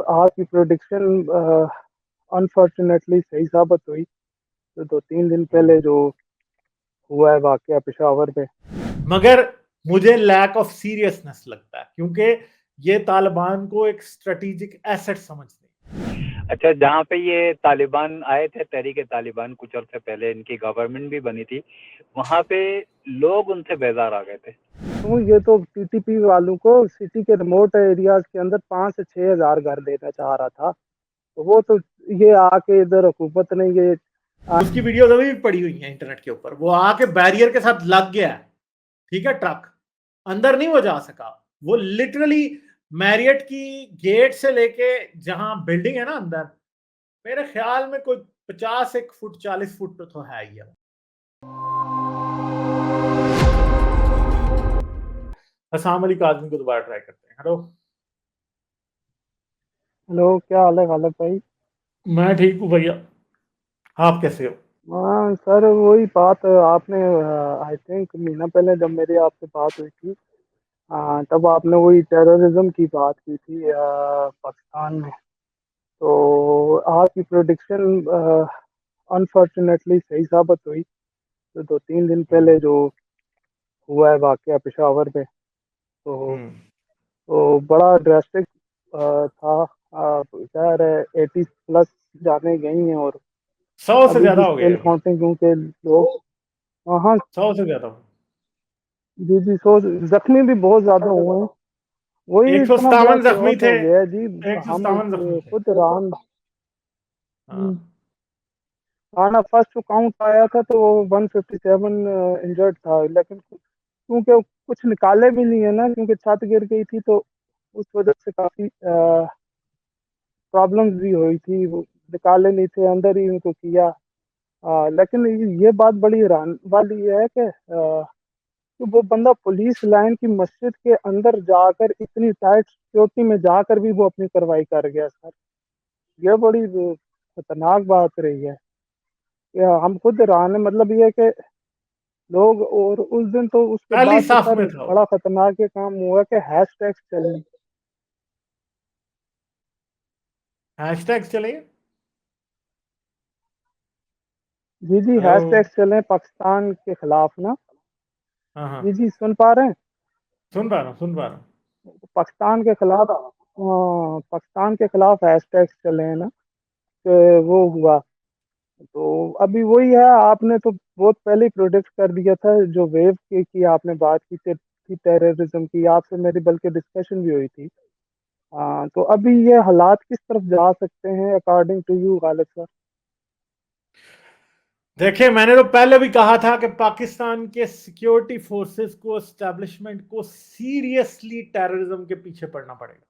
आज की prediction unfortunately सही साबित हुई। तो 2-3 दिन पहले जो हुआ है वाकया पेशावर में, मगर मुझे लैक ऑफ सीरियसनेस लगता है क्योंकि ये तालिबान को एक स्ट्रेटेजिक एसेट समझते हैं। अच्छा, जहाँ पे ये तालिबान आए थे, तहरीक तालिबान, कुछ अर्से पहले इनकी गवर्नमेंट भी बनी थी, वहाँ पे लोग उनसे बेजार आ गए थे। तो ये तो टीटीपी वालों को सिटी के रिमोट एरियाज के अंदर 5 से 6 हजार घर देना चाह रहा था। तो वो तो ये आके इधर हुकूमत ने ये उसकी वीडियो अभी भी पड़ी हुई है इंटरनेट के ऊपर। वो आके बैरियर के साथ लग गया है, ठीक है, ट्रक अंदर नहीं वो जा सका। वो लिटरली मैरियट की गेट से लेके जहां बिल्डिंग है ना अंदर, मेरे ख्याल में कोई 51 फुट 40 फुट तो है ही है। अस्सलाम वालेकुम, आदमी को दोबारा ट्राई करते हैं। हेलो हेलो, क्या हाल है गालिब भाई? मैं ठीक हूँ भैया, आप कैसे हो? हाँ सर, वही बात आपने आई थिंक महीना पहले जब मेरी आपसे बात हुई थी, तब आपने वही टेररिज्म की बात की थी पाकिस्तान में। तो आज की प्रोडिक्शन अनफॉर्चुनेटली सही साबित हुई। तो 2-3 दिन पहले जो हुआ है वाकया पेशावर में, तो बड़ा ड्रास्टिक था। कह रहे 80+ जाने गई हैं और 100 से अभी भी ज्यादा हो गए स्टिल अभी, काउंटिंग, क्योंकि लोग, हाँ 100 से ज्यादा। जी जी, सो जख्मी भी बहुत ज्यादा हुए हैं। वही इतना बड़ा 157 जख्मी chaos थे, हो गया है जी। हम 157 जख्मी थे। खुद रान हाँ। आना फर्स्ट जो काउंट आया था तो 157 इंजर्ड था, लेकिन क्योंकि कुछ निकाले भी नहीं है ना, क्योंकि छत गिर गई थी, तो उस वजह से काफी प्रॉब्लम्स भी हुई थी। वो निकाले नहीं थे, अंदर ही उनको किया। लेकिन ये बात बड़ी हैरान वाली है कि कि वो बंदा पुलिस लाइन की मस्जिद के अंदर जाकर इतनी टाइट सिक्योरिटी में जाकर भी वो अपनी कार्रवाई कर गया सर। ये बड़ी खतरनाक बात रही है। हम खुद हैरान है, मतलब ये है कि लोग, और उस दिन तो उसके पहली बाद तो साफ सर में था वो। बड़ा खतरनाक ये काम हुआ कि हैशटैग चले। हैशटैग चले। जी जी, हेलो। हैशटैग चले पाकिस्तान के खिलाफ ना। हाँ हाँ, जी जी, सुन पा रहे हैं? सुन पा रहा हूँ सुन पा रहा हूँ। पाकिस्तान के खिलाफ, पाकिस्तान के खिलाफ हैशटैग चले हैं ना, कि वो हुआ। तो अभी वही है, आपने तो बहुत पहले ही प्रोडिक्ट कर दिया था। जो वेव की आपने बात की थी टेररिज्म की, आपसे मेरी बल्कि डिस्कशन भी हुई थी। तो अभी ये हालात किस तरफ जा सकते हैं according to you Ghalib sir? देखिए, मैंने तो पहले भी कहा था कि पाकिस्तान के सिक्योरिटी फोर्सेस को, एस्टेब्लिशमेंट को सीरियसली टेररिज्म के पीछे पड़ना पड़ेगा।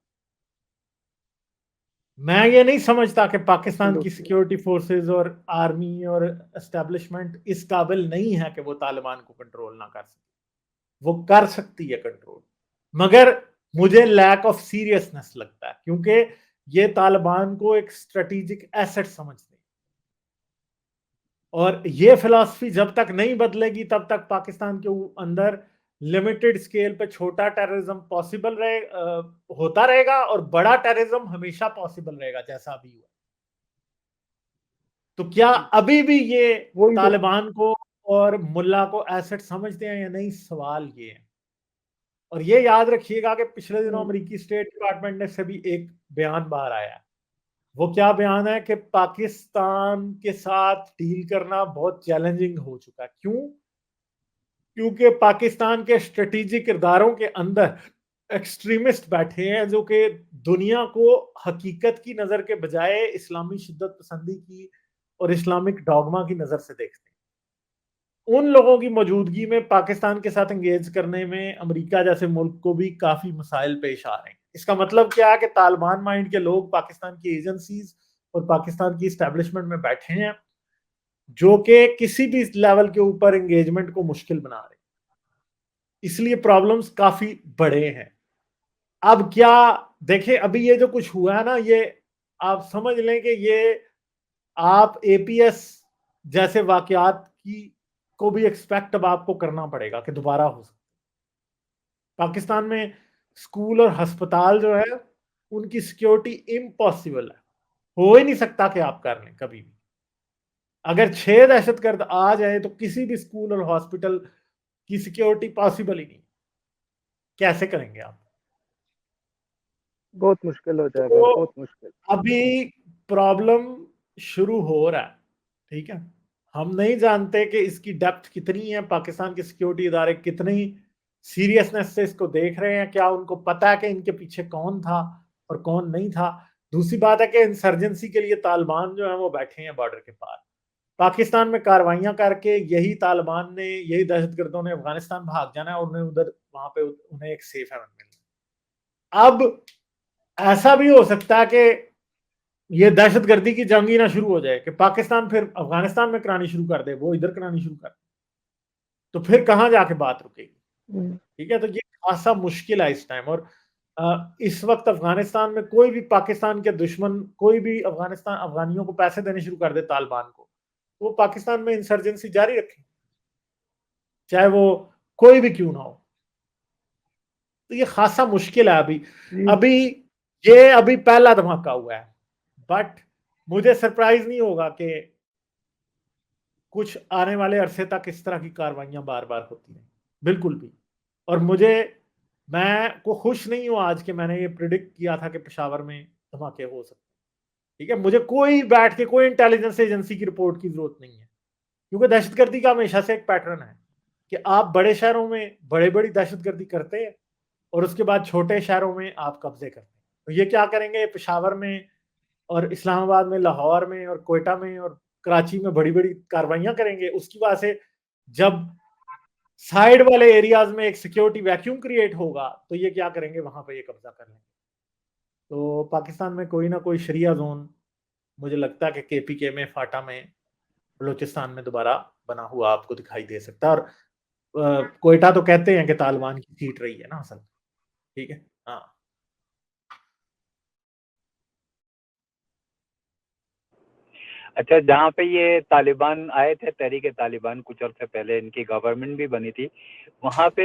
मैं ये नहीं समझता कि पाकिस्तान की एब्सोल्युटली। सिक्योरिटी फोर्सेस और आर्मी और एस्टेब्लिशमेंट इस काबिल नहीं है कि वो तालिबान को कंट्रोल ना कर सके। वो कर सकती है कंट्रोल, मगर मुझे लैक ऑफ सीरियसनेस लगता है क्योंकि ये तालिबान को एक स्ट्रेटेजिक एसेट समझते हैं। और ये फिलॉसफी जब तक नहीं बदलेगी तब तक पाकिस्तान के अंदर लिमिटेड स्केल पे छोटा टेररिज्म पॉसिबल होता रहेगा और बड़ा टेररिज्म हमेशा पॉसिबल रहेगा, जैसा अभी हुआ। तो क्या अभी भी ये वही तो। तालिबान को और मुल्ला को एसेट समझते हैं या नहीं, सवाल ये है। और ये याद रखिएगा कि पिछले दिनों अमेरिकी स्टेट डिपार्टमेंट ने से भी एक बयान बाहर आया है। वो क्या बयान है कि पाकिस्तान के साथ डील करना बहुत चैलेंजिंग हो चुका है। क्यों? क्योंकि पाकिस्तान के स्ट्रेटेजिक किरदारों के अंदर एक्सट्रीमिस्ट बैठे हैं जो कि दुनिया को हकीकत की नजर के बजाय इस्लामी शिद्दत पसंदी की और इस्लामिक डॉगमा की नजर से देखते हैं। उन लोगों की मौजूदगी में पाकिस्तान के साथ एंगेज करने में अमेरिका जैसे मुल्क को भी काफी मसाइल पेश आ रहे हैं। इसका मतलब क्या है कि तालिबान माइंड के लोग पाकिस्तान की एजेंसीज और पाकिस्तान की इस्टेब्लिशमेंट में बैठे हैं जो कि किसी भी लेवल के ऊपर एंगेजमेंट को मुश्किल बना रहे हैं। इसलिए प्रॉब्लम्स काफी बड़े हैं। अब क्या, देखिए अभी ये जो कुछ हुआ है ना, ये आप समझ लें कि ये आप एपीएस जैसे वाकयात की को भी एक्सपेक्ट अब आपको करना पड़ेगा कि दोबारा हो सकता है। पाकिस्तान में स्कूल और अस्पताल जो है उनकी सिक्योरिटी इम्पॉसिबल है, हो ही नहीं सकता कि आप कर लें कभी भी। अगर 6 दहशतगर्द आ जाए तो किसी भी स्कूल और हॉस्पिटल की सिक्योरिटी पॉसिबल ही नहीं। कैसे करेंगे आप? बहुत मुश्किल हो जाएगा, तो बहुत मुश्किल। अभी प्रॉब्लम शुरू हो रहा है, ठीक है। हम नहीं जानते कि इसकी डेप्थ कितनी है, पाकिस्तान के सिक्योरिटी इदारे कितनी सीरियसनेस से इसको देख रहे हैं, क्या उनको पता है कि इनके पीछे कौन था और कौन नहीं था। दूसरी बात है कि इंसर्जेंसी के लिए तालिबान जो है वो बैठे हैं बॉर्डर के पार। पाकिस्तान में कार्रवाइयां करके यही तालिबान ने, यही दहशतगर्दों ने अफगानिस्तान भाग जाना है और उन्हें उधर वहां पे उन्हें एक सेफ हेवन मिलना। अब ऐसा भी हो सकता है कि ये दहशतगर्दी की जंग ही ना शुरू हो जाए कि पाकिस्तान फिर अफगानिस्तान में करानी शुरू कर दे, वो इधर करानी शुरू कर दे, तो फिर कहां जाके बात रुकेगी। ठीक है, तो ये खासा मुश्किल है इस टाइम। और इस वक्त अफगानिस्तान में कोई भी पाकिस्तान के दुश्मन, कोई भी अफगानियों को पैसे देने शुरू कर दे तालिबान को, तो वो पाकिस्तान में इंसर्जेंसी जारी रखे, चाहे वो कोई भी क्यों ना हो। तो ये खासा मुश्किल है अभी। अभी पहला धमाका हुआ है, बट मुझे सरप्राइज नहीं होगा कि कुछ आने वाले अरसे तक इस तरह की कार्रवाइयां बार बार होती हैं, बिल्कुल भी। और मैं को खुश नहीं हूं आज कि मैंने ये प्रिडिक्ट किया था कि पेशावर में धमाके हो सकते हैं। ठीक है, मुझे कोई बैठ के कोई इंटेलिजेंस एजेंसी की रिपोर्ट की जरूरत नहीं है, क्योंकि दहशतगर्दी का हमेशा से एक पैटर्न है कि आप बड़े शहरों में बड़ी दहशतगर्दी करते हैं और उसके बाद छोटे शहरों में आप कब्जे करते हैं। तो ये क्या करेंगे, पेशावर में और इस्लामाबाद में, लाहौर में और कोयटा में और कराची में बड़ी बड़ी कार्रवाइयां करेंगे। उसकी वजह से जब साइड वाले एरियाज में एक सिक्योरिटी वैक्यूम क्रिएट होगा तो ये क्या करेंगे, वहां पे ये कब्जा कर लेंगे। तो पाकिस्तान में कोई ना कोई शरिया जोन मुझे लगता है कि केपीके में, फाटा में, बलूचिस्तान में दोबारा बना हुआ आपको दिखाई दे सकता है। और कोयटा तो कहते हैं कि तालिबान की सीट रही है ना असल। ठीक है, हाँ। अच्छा, जहाँ पे ये तालिबान आए थे, तहरीके तालिबान कुछ अर्से पहले इनकी गवर्नमेंट भी बनी थी, वहाँ पे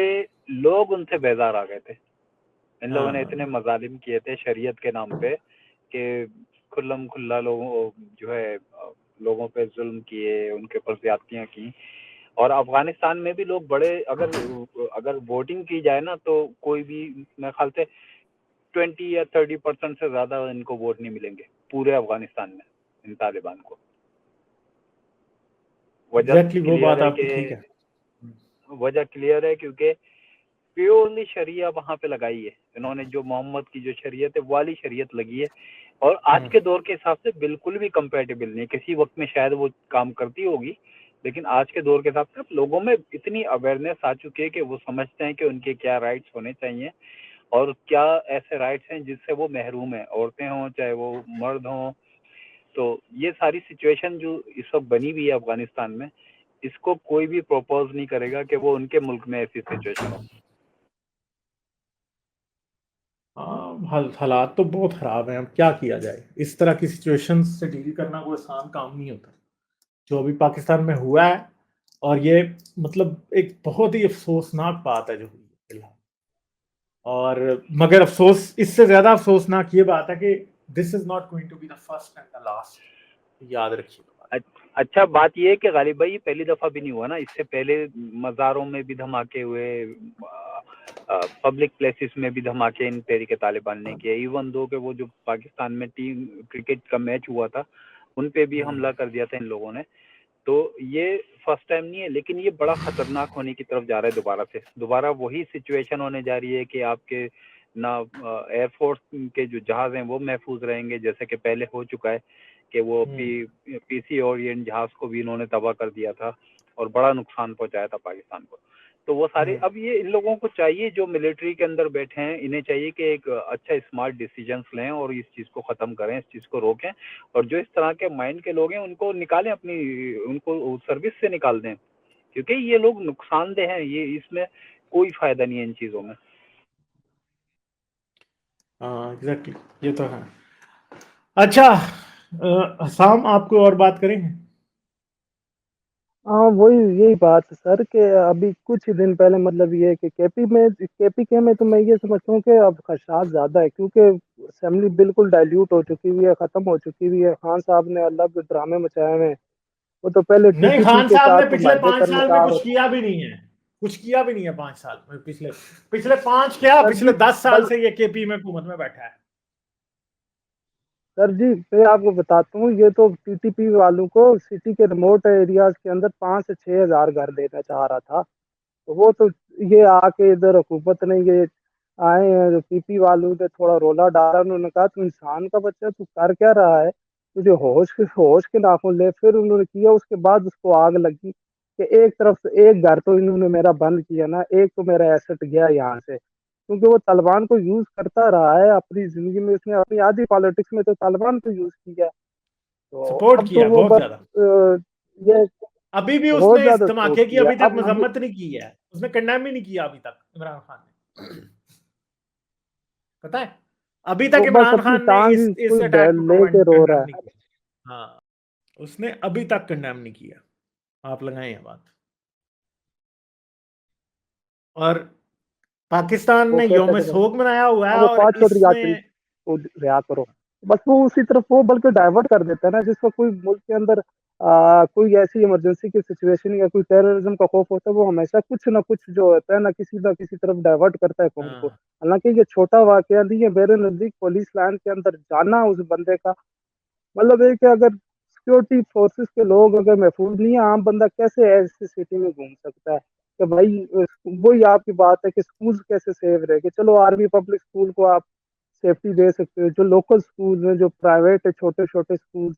लोग उनसे बेजार आ गए थे। इन लोगों ने इतने मजालिम किए थे शरीयत के नाम पे कि खुल्लम खुल्ला लोगों जो है लोगों पे जुल्म किए, उनके ऊपर ज्यादतियाँ की। और अफगानिस्तान में भी लोग बड़े, अगर वोटिंग की जाए ना तो कोई भी, मेरे ख्याल से 20 या 30% से ज्यादा इनको वोट नहीं मिलेंगे पूरे अफगानिस्तान में इन तालिबान को। वजह एग्जैक्टली वो क्लियर बात है आपकी ठीक कि है। वजह क्लियर है क्योंकि प्योरली शरिया वहां पे लगाई है इन्होंने। जो मोहम्मद की जो शरीयत है वाली शरीयत लगी है, और आज के दौर के हिसाब से बिल्कुल भी कंपेटेबल नहीं है। किसी वक्त में शायद वो काम करती होगी, लेकिन आज के दौर के हिसाब से अब लोगों में इतनी अवेयरनेस आ चुकी है कि वो समझते हैं कि उनके क्या राइट्स होने चाहिए और क्या ऐसे राइट्स हैं जिससे वो महरूम है, औरतें हों चाहे वो मर्द हों। तो ये सारी सिचुएशन जो इस वक्त बनी हुई है अफगानिस्तान में, इसको कोई भी प्रपोज नहीं करेगा कि वो उनके मुल्क में ऐसी सिचुएशन हो। हाँ, हालात तो बहुत खराब हैं। अब क्या किया जाए, इस तरह की सिचुएशन से डील करना कोई आसान काम नहीं होता जो अभी पाकिस्तान में हुआ है। और ये मतलब एक बहुत ही अफसोसनाक बात है जो हुई है फिलहाल। और मगर अफसोस, इससे ज्यादा अफसोसनाक ये बात है कि this is not going to be the first and the last, याद रखिए। अच्छा, बात ये है कि गालिब भाई ये पहली दफा भी नहीं हुआ ना, इससे पहले मज़ारों में भी धमाके हुए, पब्लिक प्लेसेस में भी धमाके इन तहरीके तालिबान ने किए। इवन दो के वो जो पाकिस्तान में टीम क्रिकेट का मैच हुआ था उन पे भी हमला कर दिया था इन लोगों ने। तो ये फर्स्ट टाइम नहीं है, लेकिन ये बड़ा खतरनाक होने की तरफ जा रहा है। दोबारा वही सिचुएशन होने जा रही है कि आपके ना एयरफोर्स के जो जहाज हैं वो महफूज रहेंगे, जैसे कि पहले हो चुका है कि वो पीसी ओरिएंट जहाज को भी इन्होंने तबाह कर दिया था और बड़ा नुकसान पहुंचाया था पाकिस्तान को। तो वो सारे अब ये इन लोगों को चाहिए, जो मिलिट्री के अंदर बैठे हैं, इन्हें चाहिए कि एक अच्छा स्मार्ट डिसीजंस लें और इस चीज़ को ख़त्म करें, इस चीज़ को रोकें। और जो इस तरह के माइंड के लोग हैं उनको निकालें, उनको सर्विस से निकाल दें, क्योंकि ये लोग नुकसानदेह हैं। ये इसमें कोई फायदा नहीं है इन चीज़ों में। हाँ एग्जैक्टली, ये तो है। अच्छा, हसाम, आपको और बात करेंगे? हाँ वही यही बात है सर कि अभी कुछ ही दिन पहले मतलब ये है कि केपीके में तो मैं ये समझता हूँ कि अब खदशात ज्यादा है, क्योंकि असेंबली बिल्कुल डाइल्यूट हो चुकी हुई है, खत्म हो चुकी हुई है। खान साहब ने अलग ड्रामे मचाए हुए हैं। वो तो पहले नहीं, टीटीपी खान के साहब साथ ने तो पिछले मायदे 5 साल में कर्मचार कुछ होते। किया भी नहीं है, कुछ किया भी नहीं है 5 साल में। पिछले पिछले 5 क्या, सर जी पिछले 10 साल से ये केपी में हुकूमत में बैठा है। सर जी मैं आपको बताता हूँ, ये तो टीटीपी वालों को सिटी के रिमोट एरियाज के अंदर 5 से 6 हजार घर देना चाह रहा था। तो वो तो ये आके इधर हुकूमत ने ये आए हैं पीपी वालों ने थोड़ा रोला डाला। उन्होंने कहा तू इंसान का बच्चा, तू कर क्या रहा है, तुझे होश के नाखून ले। फिर उन्होंने किया, उसके बाद उसको आग लगी कि एक तरफ से एक घर तो इन्होंने मेरा बंद किया ना, एक तो मेरा एसेट गया यहाँ से। क्योंकि वो तालिबान को यूज करता रहा है अपनी जिंदगी में, उसने अपनी आधी पॉलिटिक्स में तो तालिबान को यूज किया। तो सपोर्ट अब तो किया वो बहुत बस ज्यादा। ये अभी भी बहुत उसने इस ज्यादा सपोर्ट धमाके की किया। अभी तक अब मजम्मत नहीं की है, उसने कंडेम ही नहीं किया अभी तक इमरान खान ने। पता है, अभी तक वो बस इमरान अपनी खान ने टांग ही इस कोई अटैक को लेके रो कंडेम रहा नहीं है। किया। हाँ, उसने अभी तक कंडेम नहीं किया। आप लगाएं ये बात। और पाकिस्तान वो ने कहता यौम है कि सोग मनाया हुआ है, अब और वफात चौधरी याद इसमें को रिहा करो। बस वो उसी तरफ वो बल्कि डाइवर्ट कर देता है ना, जिसको कोई मुल्क के अंदर कोई ऐसी इमरजेंसी की सिचुएशन या कोई टेररिज्म का खौफ होता है, वो हमेशा कुछ ना कुछ जो होता है ना किसी तरफ डाइवर्ट करता है कौम को। हाँ, हालांकि ये छोटा वाकया नहीं है, मेरे नजदीक पुलिस लाइन के अंदर जाना उस बंदे का मतलब है कि अगर सिक्योरिटी फोर्सेस के लोग अगर महफूज नहीं है, आम बंदा कैसे ऐसी सिटी में घूम सकता है। कि भाई वही आपकी बात है कि स्कूल कैसे सेव रहे, कि चलो आर्मी पब्लिक स्कूल को आप सेफ्टी दे सकते हो, जो लोकल स्कूल हैं जो प्राइवेट है छोटे छोटे स्कूल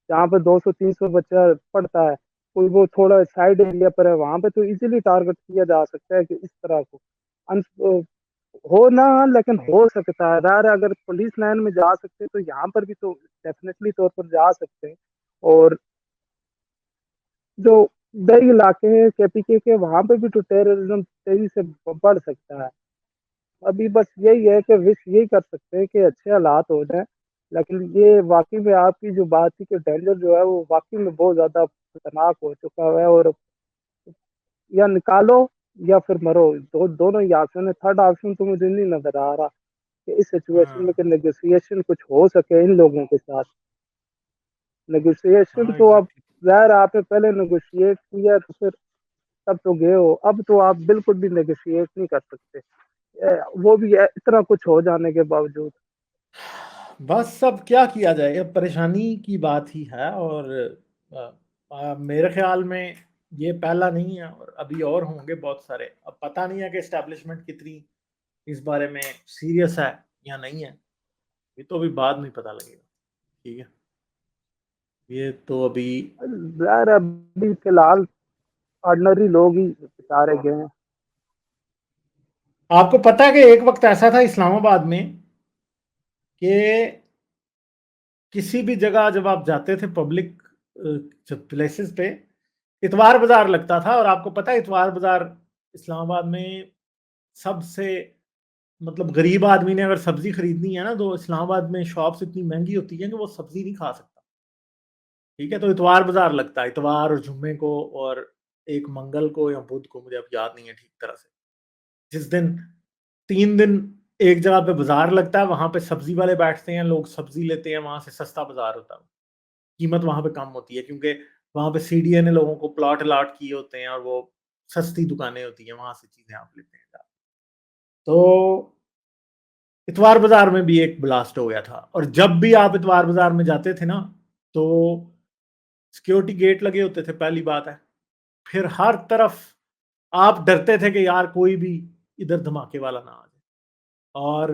जहाँ पे 200-300 बच्चा पढ़ता है, कोई वो थोड़ा साइड एरिया पर है, वहां पे तो इजीली टारगेट किया जा सकता है कि इस तरह को हो ना। लेकिन हो सकता है यार, अगर पुलिस लाइन में जा सकते हैं तो यहाँ पर भी तो डेफिनेटली तौर पर जा सकते हैं। और जो दही इलाके हैं केपीके के, वहां पे भी तो टेररिज्म तेजी से बढ़ सकता है। अभी बस यही है कि विश यही कर सकते हैं कि अच्छे हालात हो जाए। लेकिन ये वाकई में आपकी जो बात थी कि डेंजर जो है वो वाकई में बहुत ज्यादा खतरनाक हो चुका है। और या निकालो या फिर मरो, दोनों ही ऑप्शन है। थर्ड ऑप्शन तो मुझे नहीं नजर आ रहा कि इस सिचुएशन में हाँ, कि नेगोशिएशन कुछ हो सके इन लोगों के साथ। नेगोशिएशन हाँ, तो अब एग्जैक्टली। यार आपने पहले नेगोशिएट किया तो फिर तब तो गए हो, अब तो आप बिल्कुल भी नेगोशिएट नहीं कर सकते। वो भी इतना कुछ हो जाने के बावजूद। बस अब क्या किया जाए, अब परेशानी की बात ही है। और मेरे ख्याल में ये पहला नहीं है, और अभी और होंगे बहुत सारे। अब पता नहीं है कि एस्टेब्लिशमेंट कितनी इस बारे में सीरियस है या नहीं है, ये तो अभी बाद में पता लगेगा। ठीक है, ये तो अभी यार अभी फिलहाल ऑर्डिनरी लोग ही बेचारे गए हैं। आपको पता है कि एक वक्त ऐसा था इस्लामाबाद में कि किसी भी जगह जब आप जाते थे पब्लिक प्लेसेस पे, इतवार बाजार लगता था। और आपको पता है इतवार बाजार इस्लामाबाद में सबसे, मतलब गरीब आदमी ने अगर सब्जी खरीदनी है ना, तो इस्लामाबाद में शॉप्स इतनी महंगी होती है कि वो सब्जी नहीं खा सकता। ठीक है, तो इतवार बाजार लगता है, इतवार और जुम्मे को, और एक मंगल को या बुध को, मुझे अब याद नहीं है ठीक तरह से। जिस दिन 3 दिन एक जगह पे बाजार लगता है, वहां पे सब्जी वाले बैठते हैं, लोग सब्जी लेते हैं, वहां से सस्ता बाजार होता है। कीमत वहां पे कम होती है, क्योंकि वहां पे सीडीए ने लोगों को प्लॉट अलाट किए होते हैं, और वो सस्ती दुकानें होती हैं, वहां से चीजें आप लेते हैं। तो इतवार बाजार में भी एक ब्लास्ट हो गया था। और जब भी आप इतवार बाजार में जाते थे ना, तो सिक्योरिटी गेट लगे होते थे, पहली बात है। फिर हर तरफ आप डरते थे कि यार कोई भी इधर धमाके वाला ना आ जाए। और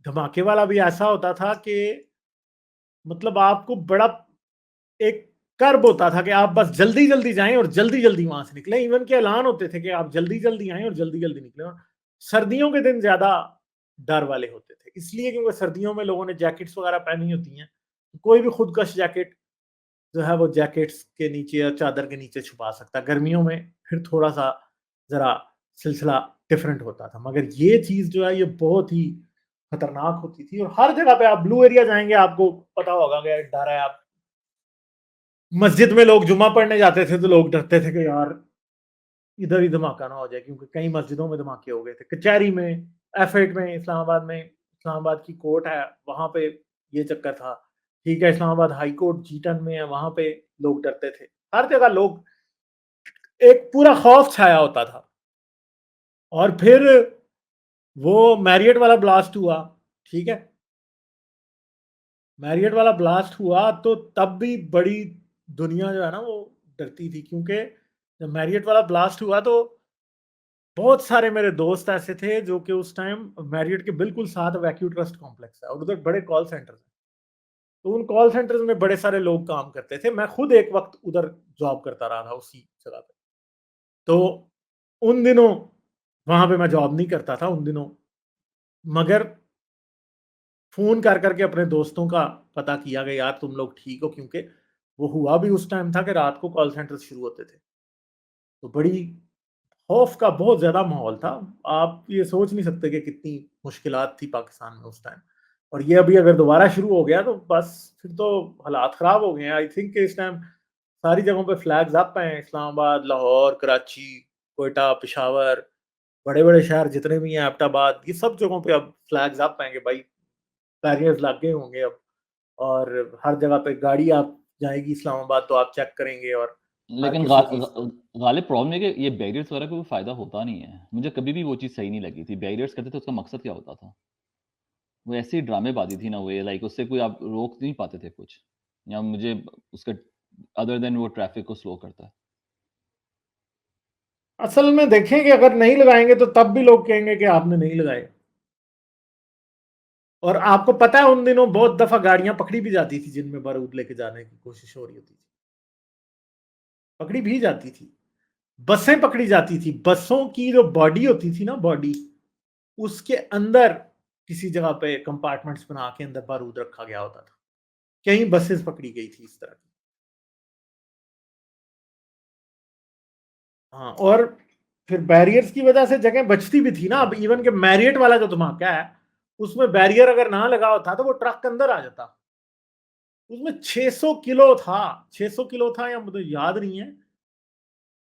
धमाके वाला भी ऐसा होता था कि मतलब आपको बड़ा एक कर्ब होता था कि आप बस जल्दी जल्दी जाएं और जल्दी जल्दी वहां से निकलें। इवन के ऐलान होते थे कि आप जल्दी जल्दी आएं और जल्दी जल्दी निकलें। और सर्दियों के दिन ज्यादा डर वाले होते थे, इसलिए क्योंकि सर्दियों में लोगों ने जैकेट्स वगैरह पहनी होती हैं। कोई भी खुदकश जैकेट जो है वो जैकेट्स के नीचे या चादर के नीचे छुपा सकता है। गर्मियों में फिर थोड़ा सा जरा सिलसिला डिफरेंट होता था, मगर ये चीज जो है ये बहुत ही खतरनाक होती थी। और हर जगह पे आप ब्लू एरिया जाएंगे, आपको पता होगा कि डर है। आप मस्जिद में लोग जुम्मा पढ़ने जाते थे तो लोग डरते थे कि यार इधर ही धमाका ना हो जाए, क्योंकि कई मस्जिदों में धमाके हो गए थे। कचहरी में, F8 में, इस्लामाबाद की कोर्ट है, वहां पे ये चक्कर था। ठीक है, इस्लामाबाद हाई कोर्ट G10 में है, वहां पे लोग डरते थे। हर जगह लोग, एक पूरा खौफ छाया होता था। और फिर वो मैरियट वाला ब्लास्ट हुआ, ठीक है, मैरियट वाला ब्लास्ट हुआ तो तब भी बड़ी दुनिया जो है ना वो डरती थी, क्योंकि जब मैरियट वाला ब्लास्ट हुआ तो बहुत सारे मेरे दोस्त ऐसे थे जो कि उस टाइम मैरियट के बिल्कुल साथ वैक्यू ट्रस्ट कॉम्प्लेक्स है और उधर बड़े कॉल सेंटर्स हैं। तो उन कॉल सेंटर्स में बड़े सारे लोग काम करते थे। मैं खुद एक वक्त उधर जॉब करता रहा था उसी जगह पे। तो उन दिनों वहां पे मैं जॉब नहीं करता था उन दिनों, मगर फ़ोन कर करके अपने दोस्तों का पता किया कि यार तुम लोग ठीक हो, क्योंकि वो हुआ भी उस टाइम था कि रात को कॉल सेंटर्स शुरू होते थे। तो बड़ी खौफ का बहुत ज़्यादा माहौल था। आप ये सोच नहीं सकते कि कितनी मुश्किलात थी पाकिस्तान में उस टाइम। और ये अभी अगर दोबारा शुरू हो गया तो बस फिर तो हालात ख़राब हो गए हैं। आई थिंक कि इस टाइम सारी जगहों पे फ्लैग्स अप हैं। इस्लामाबाद, लाहौर, कराची, क्वेटा, पेशावर, बड़े-बड़े शहर जितने भी हैं, एबटाबाद, ये सब जगहों पे अब फ्लैग्स अप हैं कि भाई बैरियर्स लग गए होंगे अब। और हर जगह पे गाड़ी आप जाएगी इस्लामाबाद तो आप चेक करेंगे और हर लेकिन गा किसी चीज़ ग गालिब प्रॉब्लम ये है कि ये बैरियर्स वगैरह का कोई फ़ायदा होता नहीं है। मुझे कभी भी वो चीज़ सही नहीं लगी थी। बैरियर्स करते थे उसका मकसद क्या होता था? वो ऐसी ही ड्रामेबाज़ी थी ना वो, ये लाइक उससे कोई आप रोक नहीं पाते थे कुछ। या मुझे उसका अदर देन वो ट्रैफ़िक को स्लो करता है। असल में देखें कि अगर नहीं लगाएँगे तो तब भी लोग कहेंगे कि आपने नहीं लगाए। और आपको पता है उन दिनों बहुत दफ़ा गाड़ियाँ पकड़ी भी जाती थी जिनमें बारूद लेके जाने की कोशिश हो रही होती थी। पकड़ी भी जाती थी। बसें पकड़ी जाती थी। बसों की जो बॉडी होती थी ना, बॉडी, उसके अंदर किसी जगह पे कंपार्टमेंट्स बना के अंदर बारूद रखा गया होता था। कई बसेस पकड़ी गई थी इस तरह की। हाँ, और फिर बैरियर्स की वजह से जगह बचती भी थी ना। अब इवन के मैरियट वाला जो धमाका है, उसमें बैरियर अगर ना लगा होता तो वो ट्रक के अंदर आ जाता। उसमें 600 किलो था, 600 किलो था या मुझे याद नहीं है,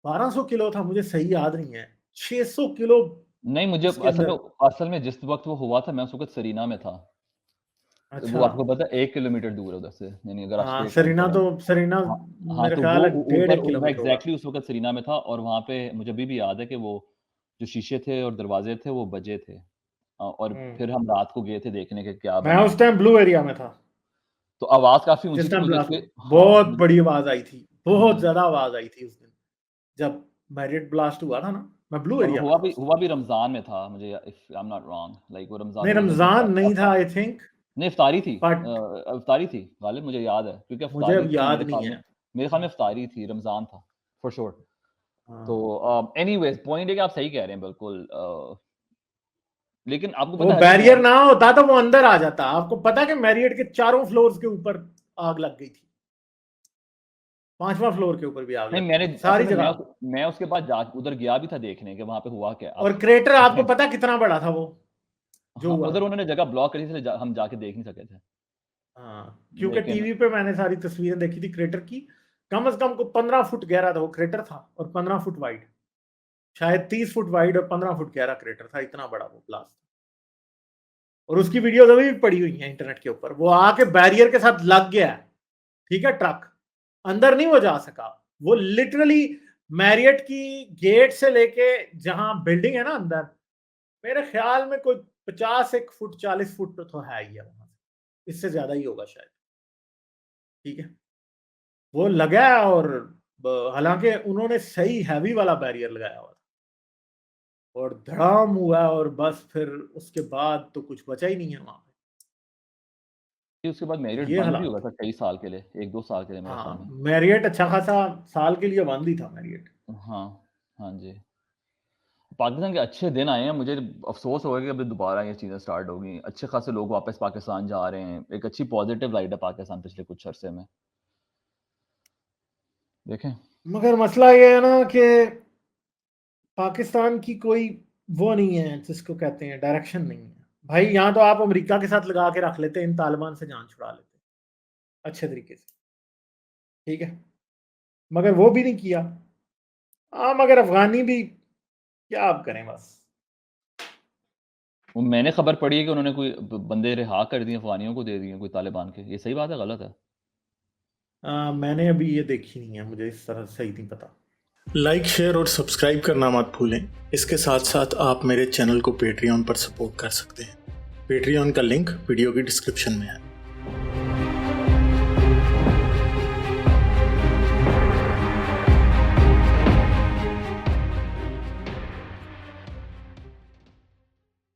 1200 किलो था, मुझे सही याद नहीं है। 600 किलो नहीं, मुझे उसके अंदर। असल में जिस वक़्त वो हुआ था, मैं उस वक़्त सरीना में था। वो अच्छा। आपको पता है 1 किलोमीटर दूर है उधर से, यानी अगर आप हाँ, स्ट्रेट लाइन चलें। सरीना हाँ, हाँ, मेरे तो ख्याल वो है डेढ़ ऊपर 1 मैं किलोमीटर होगा। एग्ज़ैक्टली उस वक़्त सरीना में था और वहाँ पे मुझे अभी भी याद है कि वो जो शीशे थे और दरवाज़े थे, वो बजे थे। और फिर हम रात को गए थे देखने कि क्या मैं बना उस है। टाइम ब्लू एरिया में था तो आवाज़ काफ़ी ऊँची जिस थी टाइम मुझे ब्लास्ट उसके। हुआ। हाँ, बहुत बड़ी आवाज़ आई थी, बहुत ज़्यादा आवाज़ आई थी उस दिन। जब मैरियट ब्लास्ट हुआ था ना, मैं ब्लू और वो एरिया में था उस हुआ भी रमज़ान में था, मुझे if I am not wrong, like वो रमज़ान नहीं, रोज़े थे रमज़ान नहीं था आई थिंक, नहीं, इफ्तारी थी। बट इफ्तारी थी, गालिब मुझे याद है क्योंकि मुझे इफ्तारी अब तो याद नहीं है। मेरे ख़्याल में इफ्तारी थी, रमज़ान था, फॉर श्योर। तो हाँ, एनीवेज़ पॉइंट है कि आप सही कह रहे हैं बिल्कुल। लेकिन आपको वो पता है जो बैरियर ना होता तो वो अंदर आ जाता। आपको पता है कि मैरियट के चारों फ्लोर्स के ऊपर आग लग गई थी। 5वां फ्लोर के ऊपर भी आग नहीं, लग गई मैंने थी, असल सारी में जगह। मैं उसके बाद जा उधर गया भी था देखने कि वहाँ पे हुआ क्या। और अब क्रेटर आपको पता कितना बड़ा था वो जो हाँ, हुआ उधर था। उन्होंने जगह ब्लॉक करी थी इसलिए हम जाके देख नहीं सके थे। हाँ, क्योंकि लेकिन टीवी पे मैंने सारी तस्वीरें देखी थी क्रेटर की। कम से कम को 15 फुट गहरा था वो क्रेटर था और 15 फुट वाइड, शायद 30 फुट वाइड और 15 फुट गहरा क्रेटर था। इतना बड़ा वो ब्लास्ट। और उसकी वीडियोस अभी भी पड़ी हुई है इंटरनेट के ऊपर। वो आके बैरियर के साथ लग गया है, ठीक है, ट्रक अंदर नहीं वो जा सका। वो लिटरली मैरियट की गेट से लेके जहां बिल्डिंग है ना अंदर, मेरे ख्याल में कोई 50 एक फुट 40 फुट तो है ही है वहां से, इससे ज्यादा ही होगा शायद। ठीक है, वो लगा है। और हालांकि उन्होंने सही हैवी वाला बैरियर लगाया हुआ था और धड़ाम हुआ और बस फिर उसके बाद तो कुछ बचा ही नहीं है वहां पे। उसके बाद तो मैरियट ये बंद भी हालात हुआ है। था कई साल के लिए, 1-2 साल के लिए मेरे ख्याल हाँ, में। मैरियट अच्छा खासा साल के लिए बंद ही था मैरियट। हाँ, हाँ जी। पाकिस्तान के अच्छे दिन आए हैं, मुझे अफ़सोस हो गया कि अभी दोबारा ये चीज़ें स्टार्ट हो गई। अच्छे खासे लोग वापस पाकिस्तान जा रहे हैं। एक अच्छी पॉज़िटिव लाइट है पाकिस्तान पिछले कुछ अरसे में। देखें। मगर मसला ये है ना कि पाकिस्तान की कोई वो नहीं है जिसको कहते हैं डायरेक्शन नहीं है भाई। यहाँ तो आप अमेरिका के साथ लगा के रख लेते, इन तालिबान से जान छुड़ा लेते अच्छे तरीके से। ठीक है, मगर वो भी नहीं किया। मगर अफगानी भी क्या आप करें बस। वो मैंने खबर पढ़ी है कि उन्होंने कोई बंदे रिहा कर दिए, अफगानियों को दे दिए कोई तालिबान के। ये सही बात है, गलत है? मैंने अभी ये देखी नहीं है, मुझे इस तरह सही नहीं पता। लाइक, शेयर और सब्सक्राइब करना मत भूलें। इसके साथ साथ आप मेरे चैनल को पेट्रियन पर सपोर्ट कर सकते हैं। पेट्रियन का लिंक वीडियो की डिस्क्रिप्शन में है।